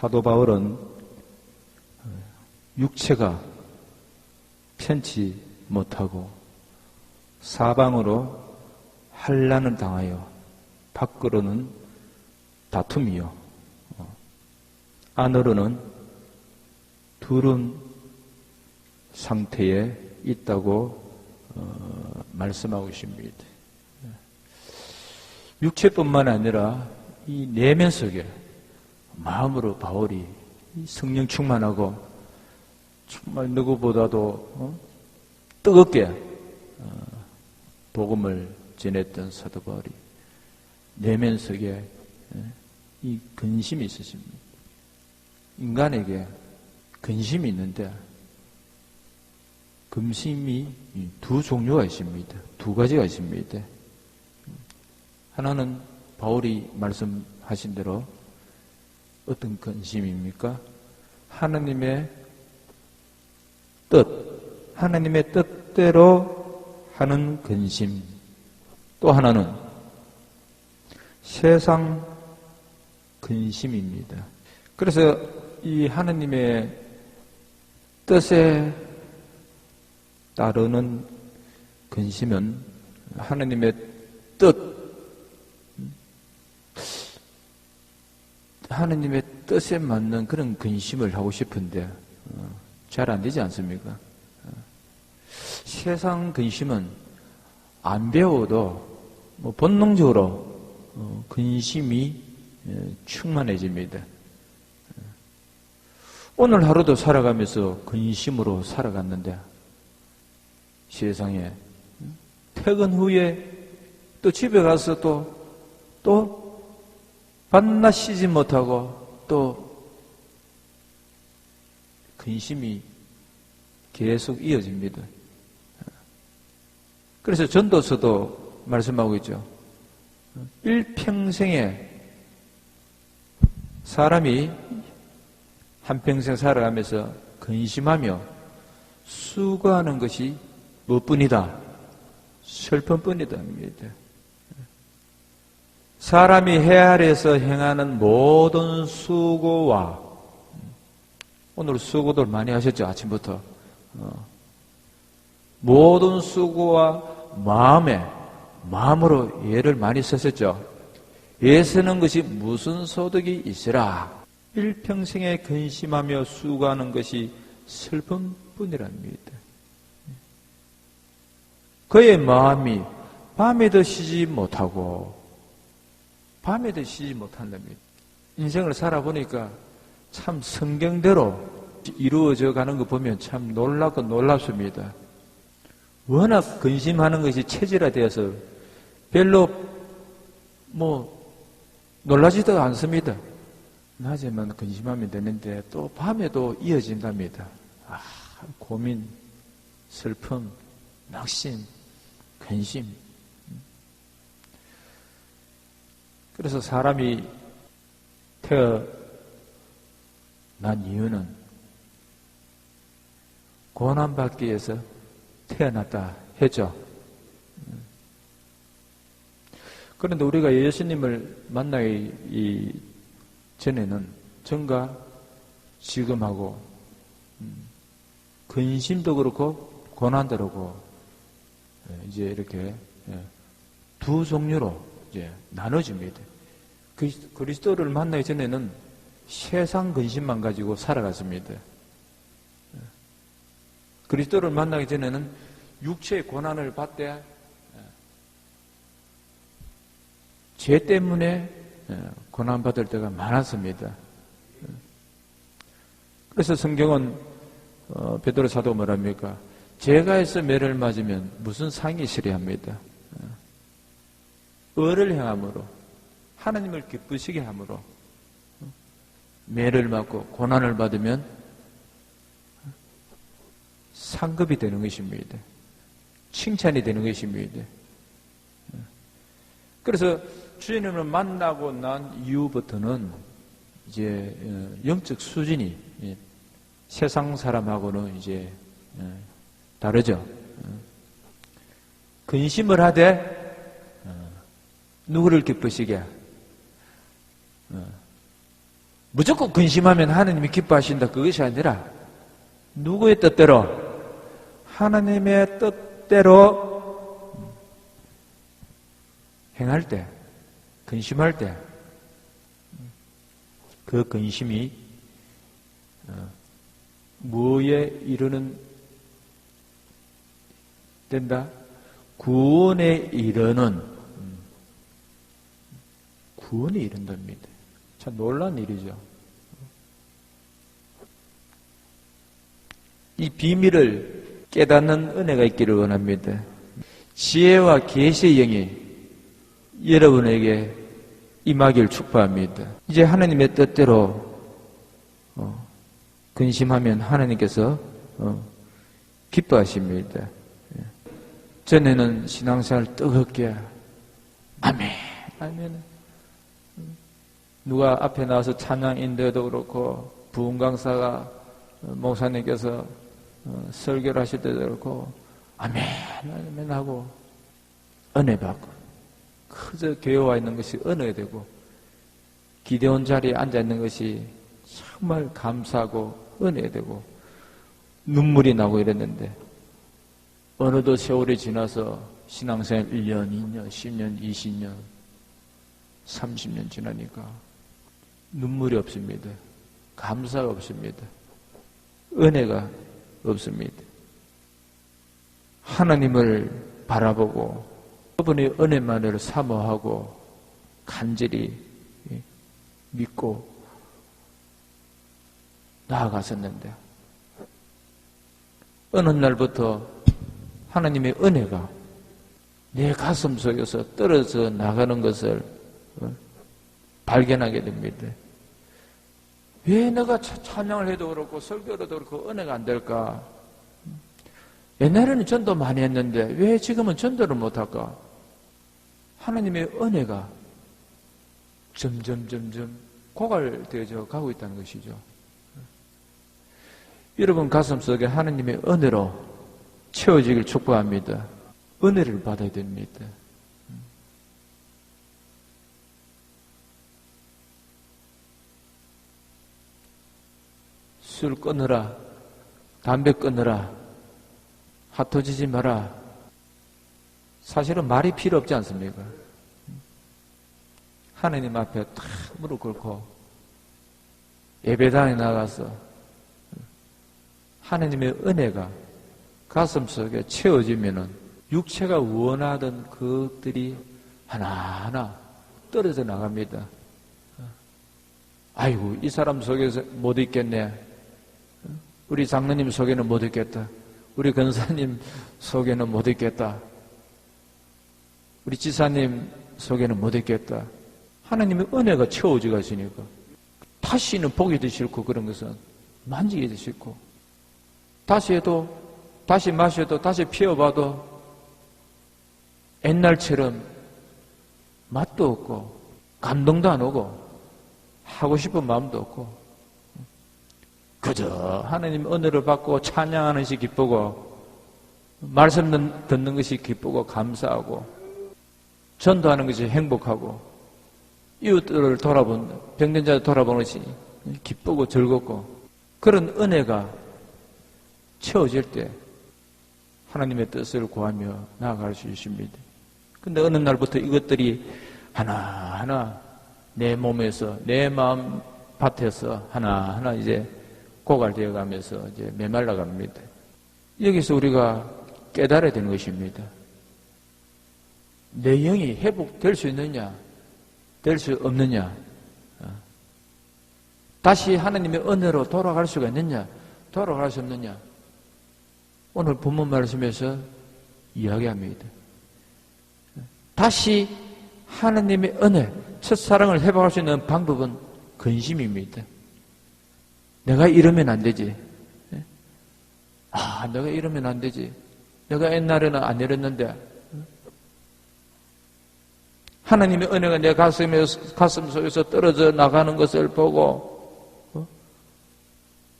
사도 바울은 육체가 편치 못하고 사방으로 환난을 당하여 밖으로는 다툼이요 안으로는 두려운 상태에 있다고 말씀하고 있습니다. 육체뿐만 아니라 이 내면 속에 마음으로 바울이 성령 충만하고 정말 누구보다도 뜨겁게 복음을 전했던 사도 바울이 내면 속에 이 근심이 있으십니다. 인간에게 근심이 있는데 근심이 두 종류가 있습니다. 두 가지가 있습니다. 하나는 바울이 말씀하신 대로 어떤 근심입니까? 하나님의 뜻, 하나님의 뜻대로 하는 근심. 또 하나는 세상 근심입니다. 그래서 이 하나님의 뜻에 따르는 근심은 하나님의 하나님의 뜻에 맞는 그런 근심을 하고 싶은데 잘 안 되지 않습니까? 세상 근심은 안 배워도 본능적으로 근심이 충만해집니다. 오늘 하루도 살아가면서 근심으로 살아갔는데 세상에 퇴근 후에 또 집에 가서 또 밤낮 쉬지 못하고 또 근심이 계속 이어집니다. 그래서 전도서도 말씀하고 있죠. 일평생에 사람이 한평생 살아가면서 근심하며 수고하는 것이 무엇뿐이다? 슬픔뿐이다. 사람이 해 아래에서 행하는 모든 수고와 오늘 수고들 많이 하셨죠? 아침부터 모든 수고와 마음으로 예를 많이 썼었죠. 애쓰는 것이 무슨 소득이 있으라. 일평생에 근심하며 수고하는 것이 슬픔뿐이랍니다. 그의 마음이 밤에도 쉬지 못한답니다. 인생을 살아보니까 참 성경대로 이루어져 가는 거 보면 참 놀랍고 놀랍습니다. 워낙 근심하는 것이 체질화되어서 별로 놀라지도 않습니다. 낮에만 근심하면 되는데 또 밤에도 이어진답니다. 고민, 슬픔, 낙심, 근심. 그래서 사람이 태어난 이유는 고난받기 위해서 태어났다 했죠. 그런데 우리가 예수님을 만나기 전에는 전과 지금하고 근심도 그렇고 고난도 그렇고 이제 이렇게 두 종류로 이제 나눠집니다. 그리스도를 만나기 전에는 세상 근심만 가지고 살아갔습니다. 그리스도를 만나기 전에는 육체의 고난을 받되 죄 때문에 고난받을 때가 많았습니다. 그래서 성경은 베드로 사도 뭐랍니까? 죄가 해서 매를 맞으면 무슨 상이 있으려 합니다. 의를 행함으로 하나님을 기쁘시게 함으로 매를 맞고 고난을 받으면 상급이 되는 것입니다. 칭찬이 되는 것입니다. 그래서 주님을 만나고 난 이후부터는 이제 영적 수준이 세상 사람하고는 이제 다르죠. 근심을 하되 누구를 기쁘시게 무조건 근심하면 하나님이 기뻐하신다. 그것이 아니라 누구의 뜻대로? 하나님의 뜻대로 행할 때, 근심할 때, 그 근심이 뭐에 이르는 된다? 구원에 이르는, 구원에 이른답니다. 참 놀라운 일이죠. 이 비밀을 깨닫는 은혜가 있기를 원합니다. 지혜와 계시의 영이 여러분에게 임하기를 축복합니다. 이제 하나님의 뜻대로 근심하면 하나님께서 기뻐하십니다. 전에는 신앙생활 뜨겁게 아멘, 아멘. 누가 앞에 나와서 찬양 인도도 그렇고 부흥 강사가 목사님께서 설교를 하실 때도 그렇고 아멘, 아멘 하고 은혜 받고 그저 교회 와 있는 것이 은혜가 되고 기대온 자리에 앉아 있는 것이 정말 감사하고 은혜가 되고 눈물이 나고 이랬는데 어느덧 세월이 지나서 신앙생활 1년, 2년, 10년, 20년, 30년 지나니까 눈물이 없습니다. 감사가 없습니다. 은혜가 없습니다. 하나님을 바라보고 그분의 은혜만을 사모하고 간절히 믿고 나아갔었는데 어느 날부터 하나님의 은혜가 내 가슴 속에서 떨어져 나가는 것을 발견하게 됩니다. 왜 내가 찬양을 해도 그렇고 설교를 해도 그렇고 은혜가 안 될까? 옛날에는 전도 많이 했는데 왜 지금은 전도를 못할까? 하나님의 은혜가 점점 고갈되어져 가고 있다는 것이죠. 여러분 가슴속에 하나님의 은혜로 채워지길 축복합니다. 은혜를 받아야 됩니다. 술 끊으라, 담배 끊으라, 핫도지지 마라. 사실은 말이 필요 없지 않습니까? 하나님 앞에 탁 무릎 꿇고 예배당에 나가서 하나님의 은혜가 가슴속에 채워지면은 육체가 원하던 것들이 하나하나 떨어져 나갑니다. 아이고, 이 사람 속에서 못 있겠네. 우리 장로님 속에는 못 있겠다. 우리 권사님 속에는 못 있겠다. 우리 지사님 속에는 못 있겠다. 하나님의 은혜가 채워져 가시니까 다시는 보기도 싫고 그런 것은 만지기도 싫고 다시 해도 다시 마셔도 다시 피워봐도 옛날처럼 맛도 없고 감동도 안 오고 하고 싶은 마음도 없고 그저 하나님 은혜를 받고 찬양하는 것이 기쁘고 말씀 듣는 것이 기쁘고 감사하고 전도하는 것이 행복하고 이웃들을 돌아본 병든 자를 돌아보는 것이 기쁘고 즐겁고 그런 은혜가 채워질 때 하나님의 뜻을 구하며 나아갈 수 있습니다. 근데 어느 날부터 이것들이 하나하나 내 몸에서 내 마음 밭에서 하나하나 이제 고갈되어 가면서 이제 메말라 갑니다. 여기서 우리가 깨달아야 되는 것입니다. 내 영이 회복될 수 있느냐, 될 수 없느냐, 다시 하나님의 은혜로 돌아갈 수가 있느냐, 돌아갈 수 없느냐. 오늘 본문 말씀에서 이야기합니다. 다시 하나님의 은혜, 첫사랑을 회복할 수 있는 방법은 근심입니다. 내가 이러면 안 되지. 내가 이러면 안 되지. 내가 옛날에는 안 이랬는데. 하나님의 은혜가 내 가슴 속에서 떨어져 나가는 것을 보고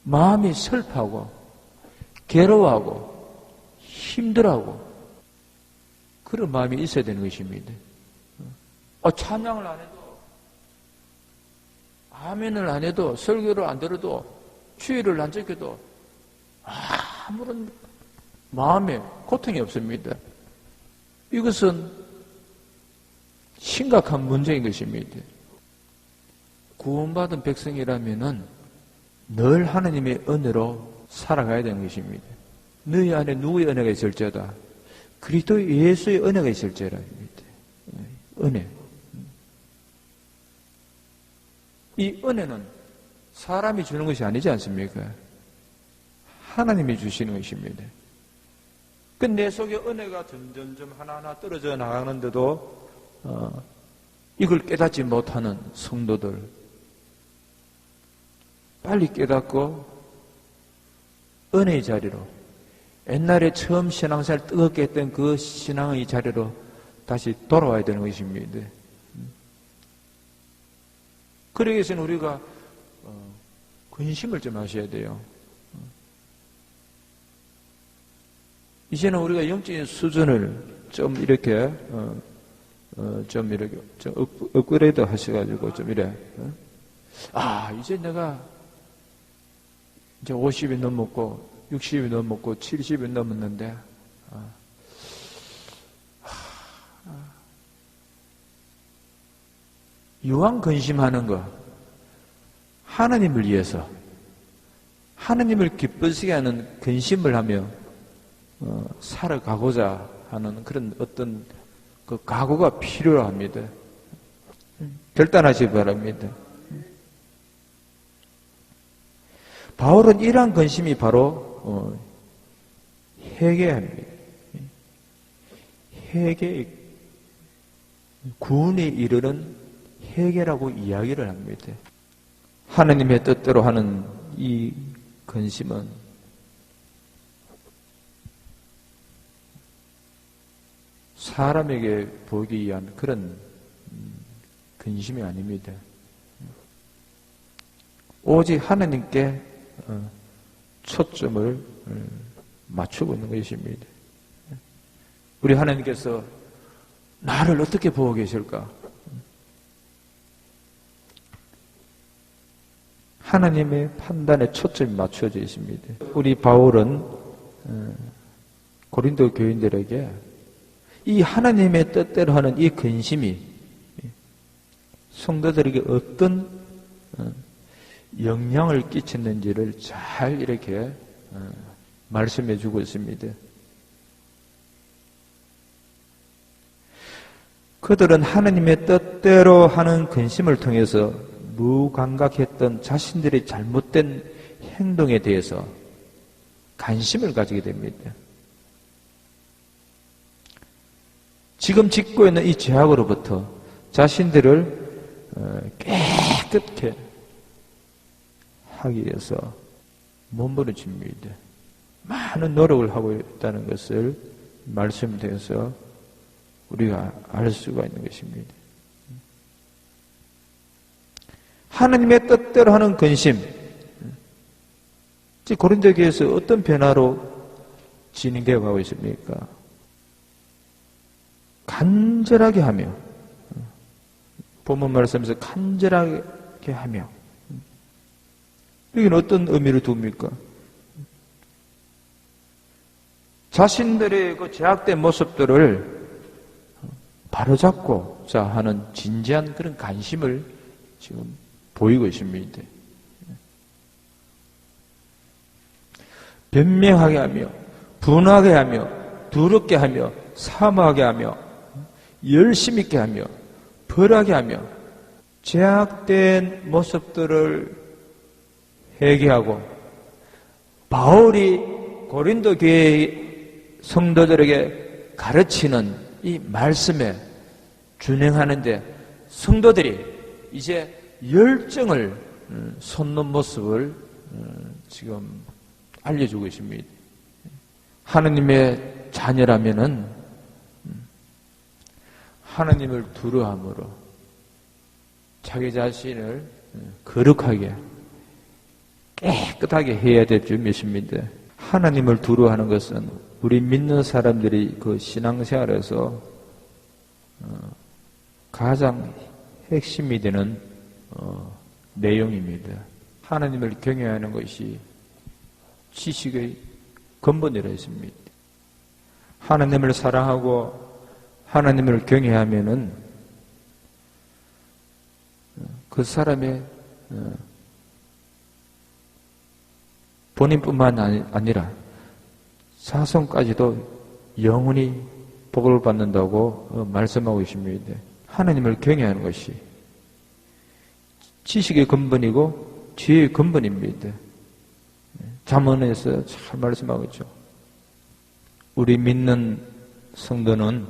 마음이 슬퍼하고 괴로워하고 힘들어하고 그런 마음이 있어야 되는 것입니다. 찬양을 안 해도 아멘을 안 해도, 설교를 안 들어도, 주의를 안 지켜도 아무런 마음에 고통이 없습니다. 이것은 심각한 문제인 것입니다. 구원받은 백성이라면은 늘 하나님의 은혜로 살아가야 되는 것입니다. 너희 안에 누구의 은혜가 있을지어다. 그리스도 예수의 은혜가 있을지어다입니다. 은혜. 이 은혜는 사람이 주는 것이 아니지 않습니까? 하나님이 주시는 것입니다. 그 내 속에 은혜가 점점점 하나하나 떨어져 나가는데도 이걸 깨닫지 못하는 성도들, 빨리 깨닫고 은혜의 자리로, 옛날에 처음 신앙생활 뜨겁게 했던 그 신앙의 자리로 다시 돌아와야 되는 것입니다. 그러기 위해서는 우리가 근심을 좀 하셔야 돼요. 이제는 우리가 영적인 수준을 좀 이렇게 좀 업그레이드 하셔가지고 좀 이래. 이제 내가 이제 50이 넘었고 60이 넘었고 70이 넘었는데 유한 근심하는 거, 하나님을 위해서 하나님을 기쁘시게 하는 근심을 하며 살아가고자 하는 그런 어떤 그 각오가 필요합니다. 결단하시기 바랍니다. 바울은 이러한 근심이 바로 회개합니다. 회개, 구원에 이르는 회개라고 이야기를 합니다. 하나님의 뜻대로 하는 이 근심은 사람에게 보기 위한 그런 근심이 아닙니다. 오직 하나님께 초점을 맞추고 있는 것입니다. 우리 하나님께서 나를 어떻게 보고 계실까? 하나님의 판단에 초점이 맞춰져 있습니다. 우리 바울은 고린도 교인들에게 이 하나님의 뜻대로 하는 이 근심이 성도들에게 어떤 영향을 끼치는지를 잘 이렇게 말씀해 주고 있습니다. 그들은 하나님의 뜻대로 하는 근심을 통해서 무감각했던 자신들의 잘못된 행동에 대해서 관심을 가지게 됩니다. 지금 짓고 있는 이 죄악으로부터 자신들을 깨끗게 하기 위해서 몸부림칩니다. 많은 노력을 하고 있다는 것을 말씀드려서 우리가 알 수가 있는 것입니다. 하나님의 뜻대로 하는 근심, 고린도 교회에서 어떤 변화로 진행되어 가고 있습니까? 간절하게 하며, 본문 말씀에서 간절하게 하며, 여기는 어떤 의미를 둡니까? 자신들의 그 제약된 모습들을 바로잡고자 하는 진지한 그런 관심을 지금 보이고 있습니다. 변명하게 하며, 분하게 하며, 두렵게 하며, 사모하게 하며, 열심 있게 하며, 벌하게 하며, 제약된 모습들을 회개하고, 바울이 고린도 교회 성도들에게 가르치는 이 말씀에 준행하는데 성도들이 이제 열정을 솟는 모습을 지금 알려주고 있습니다. 하나님의 자녀라면은 하나님을 두려움으로 자기 자신을 거룩하게 깨끗하게 해야 될 줄 믿습니다. 하나님을 두려워하는 것은 우리 믿는 사람들이 그 신앙생활에서 가장 핵심이 되는 내용입니다. 하나님을 경외하는 것이 지식의 근본이라 했습니다. 하나님을 사랑하고 하나님을 경외하면은 그 사람의 본인뿐만 아니라 자손까지도 영원히 복을 받는다고 말씀하고 있습니다. 하나님을 경외하는 것이 지식의 근본이고 지혜의 근본입니다. 잠언에서 잘 말씀하고 있죠. 우리 믿는 성도는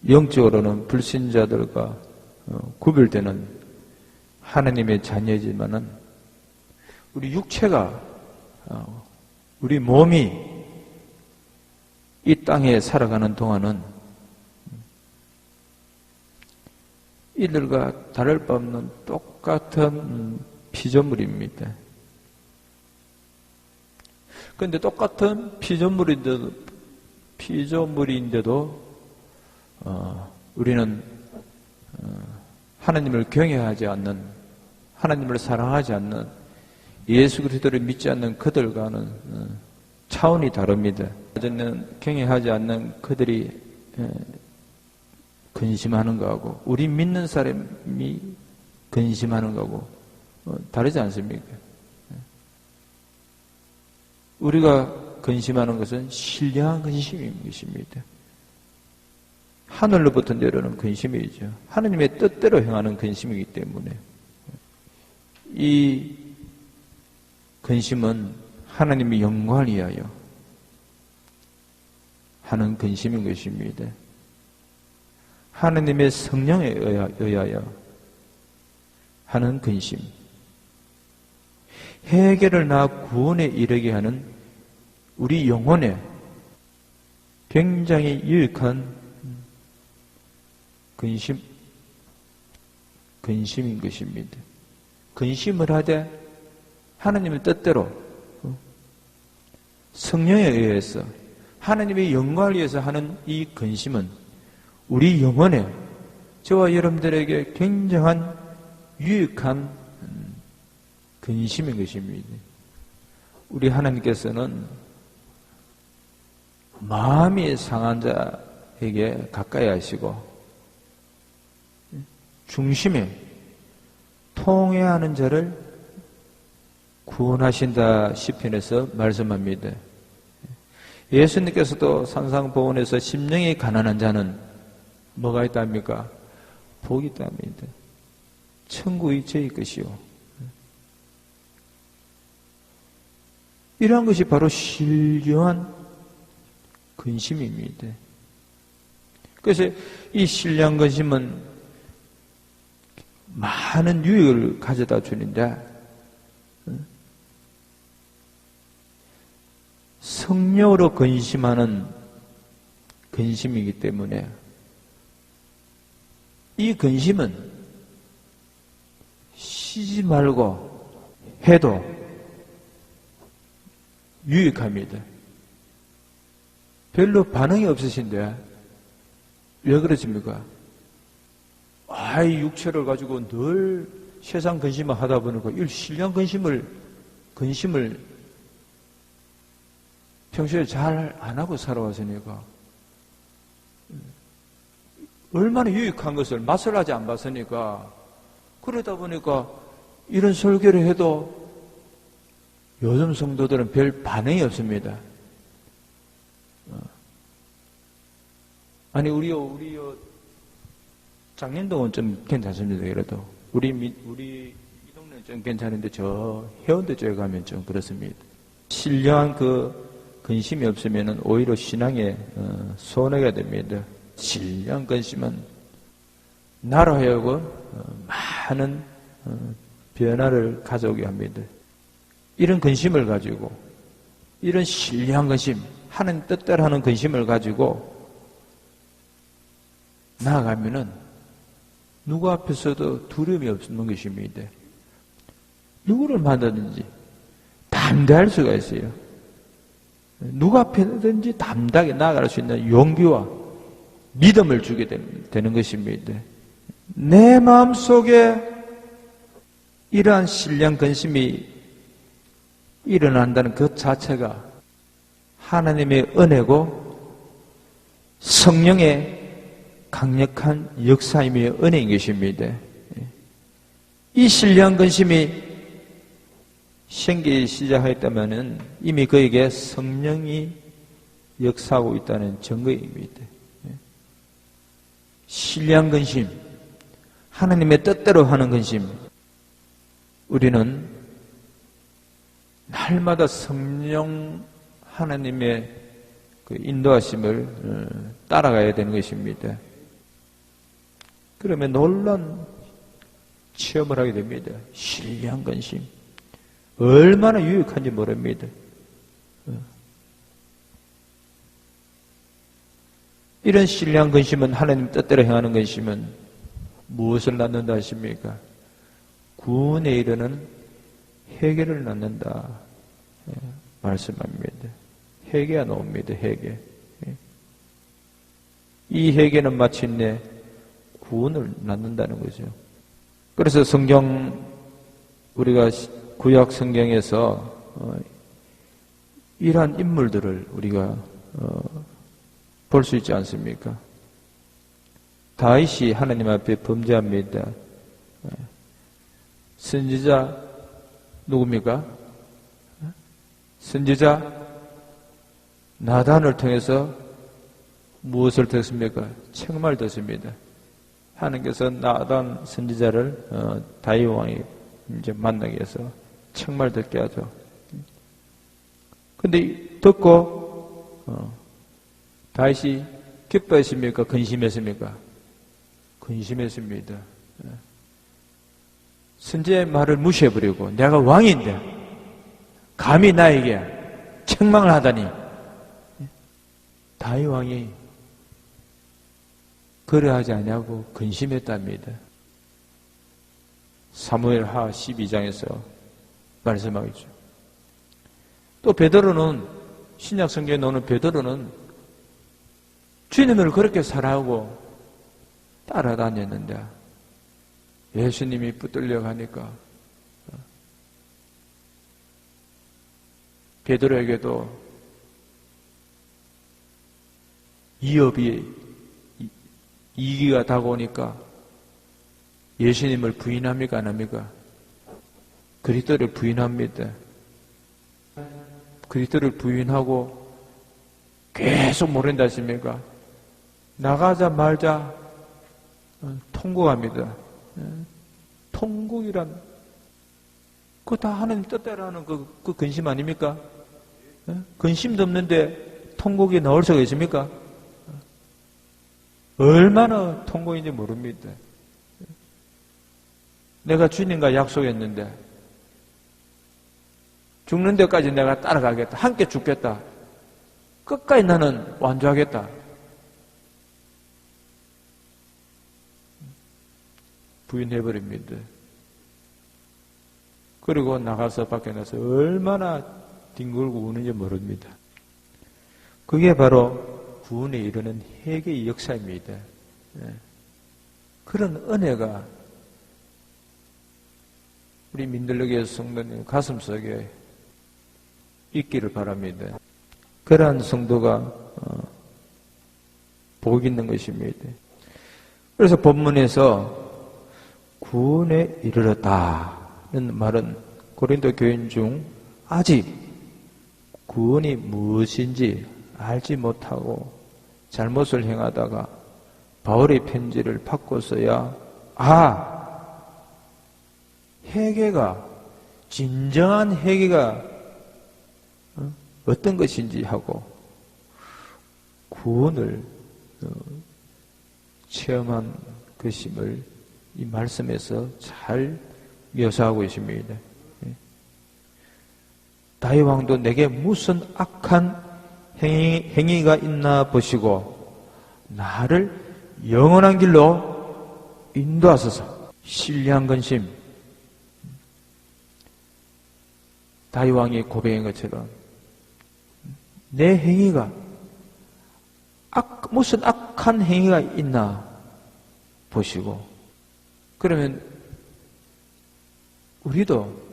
영적으로는 불신자들과 구별되는 하나님의 자녀이지만은 우리 육체가 우리 몸이 이 땅에 살아가는 동안은 이들과 다를 바 없는 똑같은 피조물입니다. 그런데 똑같은 피조물인데도 우리는 하나님을 경외하지 않는, 하나님을 사랑하지 않는, 예수 그리스도를 믿지 않는 그들과는 차원이 다릅니다. 저는 경외하지 않는 그들이 근심하는 거하고 우리 믿는 사람이 근심하는 거하고 다르지 않습니까? 우리가 근심하는 것은 신령한 근심인 것입니다. 하늘로부터 내려오는 근심이죠. 하나님의 뜻대로 행하는 근심이기 때문에 이 근심은 하나님의 영광을 위하여 하는 근심인 것입니다. 하나님의 성령에 의하여 하는 근심, 해결을 낳아 구원에 이르게 하는 우리 영혼에 굉장히 유익한 근심인 것입니다. 근심을 하되 하나님의 뜻대로 성령에 의해서 하나님의 영광을 위해서 하는 이 근심은 우리 영혼에 저와 여러분들에게 굉장한 유익한 근심인 것입니다. 우리 하나님께서는 마음이 상한 자에게 가까이 하시고 중심에 통회하는 자를 구원하신다 시편에서 말씀합니다. 예수님께서도 산상보훈에서 심령이 가난한 자는 뭐가 있답니까? 복이 있답니다. 천국이 저희 것이요. 이러한 것이 바로 신령한 근심입니다. 그래서 이 신령한 근심은 많은 유익을 가져다 주는데 성령으로 근심하는 근심이기 때문에 이 근심은 쉬지 말고 해도 유익합니다. 별로 반응이 없으신데 왜 그러십니까? 이 육체를 가지고 늘 세상 근심을 하다 보니까 이 신령 근심을 평소에 잘 안 하고 살아왔으니까 얼마나 유익한 것을 맛을 아직 안 봤으니까 그러다 보니까 이런 설교를 해도 요즘 성도들은 별 반응이 없습니다. 아니 우리요 장년동은 좀 괜찮습니다. 그래도 우리 이 동네는 좀 괜찮은데 저 해운대 쪽에 가면 좀 그렇습니다. 신령한 그 근심이 없으면 오히려 신앙에 손해가 됩니다. 신령한 근심은 나로 하여금 많은 변화를 가져오게 합니다. 이런 근심을 가지고 이런 신령한 근심, 하는 뜻대로 하는 근심을 가지고 나아가면은 누구 앞에서도 두려움이 없는 것입니다. 누구를 만나든지 담대할 수가 있어요. 누구 앞에든지 담대하게 나아갈 수 있는 용기와 믿음을 주게 되는 것입니다. 내 마음속에 이러한 신령 근심이 일어난다는 그 자체가 하나님의 은혜고 성령의 강력한 역사이며 은혜인 것입니다. 이 신령 근심이 생기기 시작했다면 이미 그에게 성령이 역사하고 있다는 증거입니다. 신령 근심, 하나님의 뜻대로 하는 근심, 우리는 날마다 성령 하나님의 그 인도하심을 따라가야 되는 것입니다. 그러면 놀라운 체험을 하게 됩니다. 신령 근심. 얼마나 유익한지 모릅니다. 이런 신령 근심은 하나님 뜻대로 행하는 근심은 무엇을 낳는다 하십니까? 구원에 이르는 회개를 낳는다 말씀합니다. 회개가 나옵니다. 회개. 이 회개는 마침내 구원을 낳는다는 거죠. 그래서 성경 우리가 구약 성경에서 이러한 인물들을 우리가 볼 수 있지 않습니까? 다윗이 하나님 앞에 범죄합니다. 선지자 누굽니까? 선지자 나단을 통해서 무엇을 듣습니까? 책망을 듣습니다. 하나님께서 나단 선지자를 다윗 왕이 이제 만나게 해서 책망을 듣게 하죠. 근데 듣고 다윗이 기뻐했습니까? 근심했습니까? 근심했습니다. 선지자의 말을 무시해버리고 내가 왕인데 감히 나에게 책망을 하다니. 다윗 왕이 그러하지 않냐고 근심했답니다. 사무엘하 12장에서 말씀하겠죠. 또 베드로는 신약 성경에 나오는 베드로는 주님을 그렇게 사랑하고 따라다녔는데 예수님이 붙들려 가니까 베드로에게도 이기가 다가오니까 예수님을 부인합니까? 안 합니까? 그리스도를 부인합니다. 그리스도를 부인하고 계속 모른다 하십니까? 나가자 말자 통곡합니다. 통곡이란 그거 다 하나님 뜻대로 하는 그 근심 아닙니까? 근심도 없는데 통곡이 나올 수가 있습니까? 얼마나 통곡인지 모릅니다. 내가 주님과 약속했는데 죽는 데까지 내가 따라가겠다. 함께 죽겠다. 끝까지 나는 완주하겠다. 부인해버립니다. 그리고 나가서 밖에 나서 얼마나 뒹굴고 우는지 모릅니다. 그게 바로 구원에 이르는 회개의 역사입니다. 그런 은혜가 우리 민들레교회 성도님 가슴속에 있기를 바랍니다. 그러한 성도가 복 있는 것입니다. 그래서 본문에서 구원에 이르렀다는 말은 고린도 교인 중 아직 구원이 무엇인지 알지 못하고 잘못을 행하다가 바울의 편지를 바꿔서야 회개가 진정한 회개가 어떤 것인지 하고 구원을 체험한 것임을 이 말씀에서 잘 묘사하고 있습니다. 다윗 왕도 내게 무슨 악한 행위가 있나 보시고 나를 영원한 길로 인도하소서. 신령한 근심. 다윗 왕이 고백한 것처럼 내 행위가 무슨 악한 행위가 있나 보시고, 그러면 우리도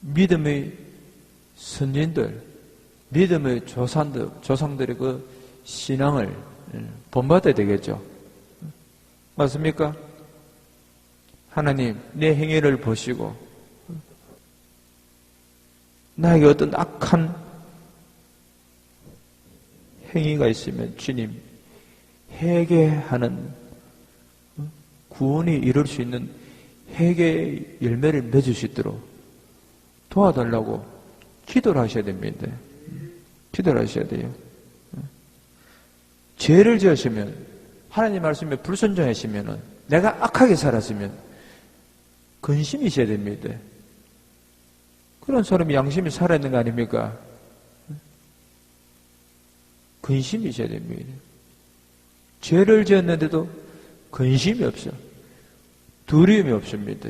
믿음의 선진들, 믿음의 조상들의 그 신앙을 본받아야 되겠죠. 맞습니까? 하나님, 내 행위를 보시고 나에게 어떤 악한 행위가 있으면 주님, 회개하는 구원이 이룰 수 있는 회개의 열매를 맺을 수 있도록 도와달라고 기도를 하셔야 됩니다. 기도를 하셔야 돼요. 죄를 지으시면, 하나님 말씀에 불순종하시면, 내가 악하게 살았으면 근심이 있어야 됩니다. 그런 사람이 양심이 살아있는 거 아닙니까? 근심이 있어야 됩니다. 죄를 지었는데도 근심이 없어. 두려움이 없습니다.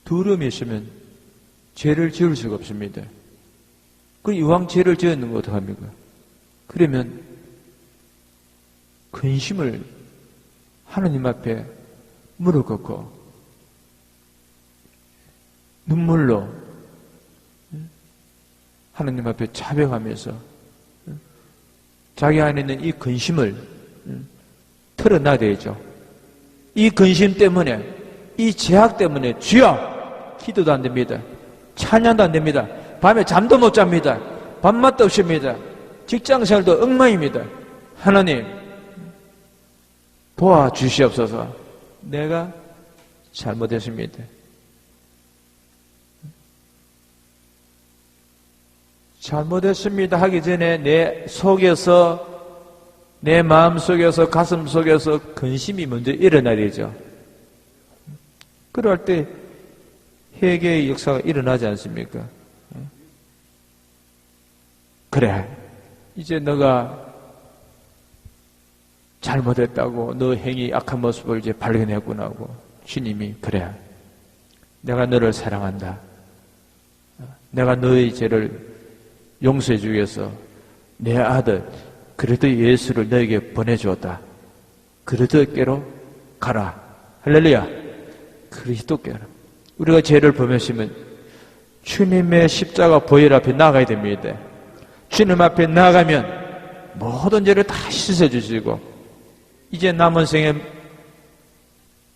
두려움이 있으면 죄를 지을 수가 없습니다. 그럼 이왕 죄를 지었는 거 어떡합니까? 그러면 근심을 하나님 앞에 무릎 꿇고 눈물로 하나님 앞에 자백하면서 자기 안에 있는 이 근심을 털어놔야 되죠. 이 근심 때문에, 이 죄악 때문에 주여! 기도도 안 됩니다. 찬양도 안 됩니다. 밤에 잠도 못 잡니다. 밥맛도 없습니다. 직장생활도 엉망입니다. 하나님, 도와주시옵소서. 내가 잘못했습니다. 잘못했습니다 하기 전에 내 속에서, 내 마음 속에서, 가슴 속에서 근심이 먼저 일어나야 되죠. 그럴 때 회개의 역사가 일어나지 않습니까? 그래, 이제 너가 잘못했다고, 너 행위 악한 모습을 이제 발견했구나 하고 주님이, 그래, 내가 너를 사랑한다. 내가 너의 죄를 용서해 주기 위해서 내 아들 그리스도 예수를 너에게 보내주었다. 그리스도께로 가라. 할렐루야. 그리스도께로. 우리가 죄를 범했으면 주님의 십자가 보혈 앞에 나가야 됩니다. 주님 앞에 나가면 모든 죄를 다 씻어 주시고, 이제 남은 생에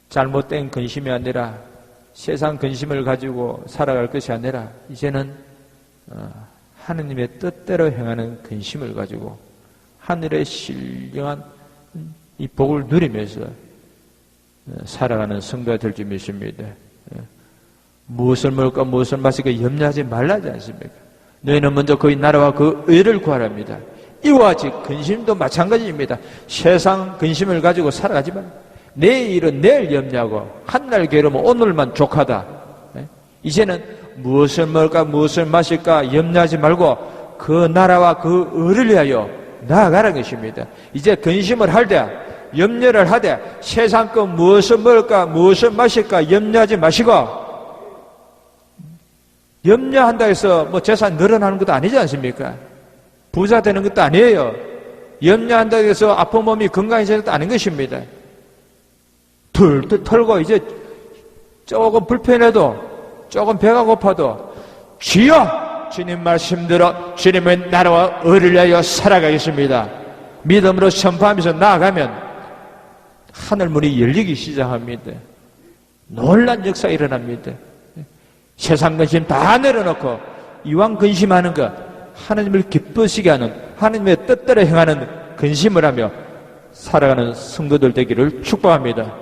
잘못된 근심이 아니라, 세상 근심을 가지고 살아갈 것이 아니라, 이제는 하느님의 뜻대로 행하는 근심을 가지고 하늘의 신령한 이 복을 누리면서 살아가는 성도가 될 줄 믿습니다. 무엇을 먹을까 무엇을 마실까 염려하지 말라지 않습니까? 너희는 먼저 그의 나라와 그 의를 구하랍니다. 이와 같이 근심도 마찬가지입니다. 세상 근심을 가지고 살아가지 말라. 내일은 내일 염려하고 한날 괴로우면 오늘만 족하다. 이제는 무엇을 먹을까 무엇을 마실까 염려하지 말고 그 나라와 그 의를 위하여 나아가라는 것입니다. 이제 근심을 할 때, 염려를 하되 세상 것 무엇을 먹을까 무엇을 마실까 염려하지 마시고, 염려한다 해서 뭐 재산 늘어나는 것도 아니지 않습니까? 부자 되는 것도 아니에요. 염려한다 해서 아픈 몸이 건강해지는 것도 아닌 것입니다. 툴툴 털고 이제 조금 불편해도, 조금 배가 고파도 주여! 주님 말씀대로 주님의 나라와 의를 위하여 살아가겠습니다. 믿음으로 선포하면서 나아가면 하늘문이 열리기 시작합니다. 놀란 역사가 일어납니다. 세상 근심 다 내려놓고 이왕 근심하는 것, 하나님을 기쁘시게 하는, 하나님의 뜻대로 행하는 근심을 하며 살아가는 성도들 되기를 축복합니다.